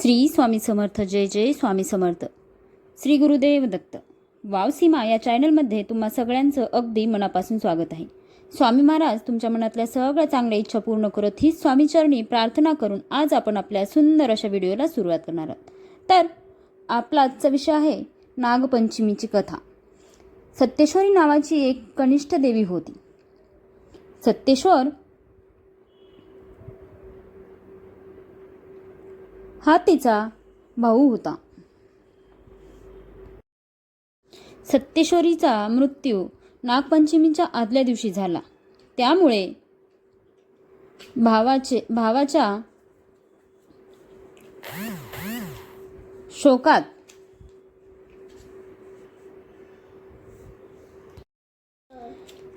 श्री स्वामी समर्थ. जय जय Swami Samarth. Shri Gurudev Datta. Wow सीमा या चॅनलमध्ये तुम्हा सगळ्यांचं अगदी मनापासून स्वागत आहे. स्वामी महाराज तुमच्या मनातल्या सगळ्या चांगल्या इच्छा पूर्ण करत ही स्वामीचरणी प्रार्थना करून आज आपण आपल्या सुंदर अशा व्हिडिओला सुरुवात करणार आहोत. तर आपला आजचा विषय आहे नागपंचमीची कथा. सत्येश्वरी नावाची एक कनिष्ठ देवी होती. सत्येश्वर हा तिचा भाऊ होता. सत्येश्वरीचा मृत्यू नागपंचमीच्या आदल्या दिवशी झाला. त्यामुळे भावाच्या शोकात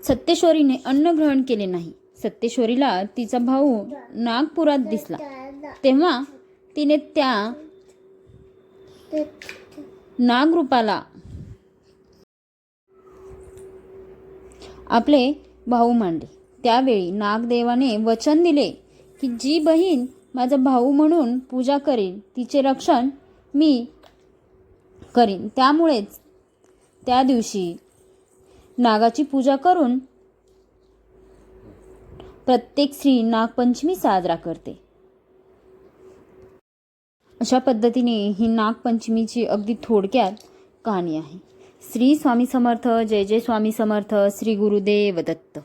सत्येश्वरीने अन्न ग्रहण केले नाही. सत्येश्वरीला तिचा भाऊ नागपुरात दिसला. तेव्हा तिने त्या नागरूपाला आपले भाऊ मानले. त्यावेळी नागदेवाने वचन दिले की जी बहीण माझा भाऊ म्हणून पूजा करेल तिचे रक्षण मी करीन. त्यामुळेच त्या दिवशी नागाची पूजा करून प्रत्येक स्त्री नागपंचमी साजरा करते. अशा पद्धतीने ही नागपंचमीची अगदी थोडक्यात कहाणी आहे. श्री स्वामी समर्थ. जय जय स्वामी समर्थ. श्री गुरुदेव दत्त.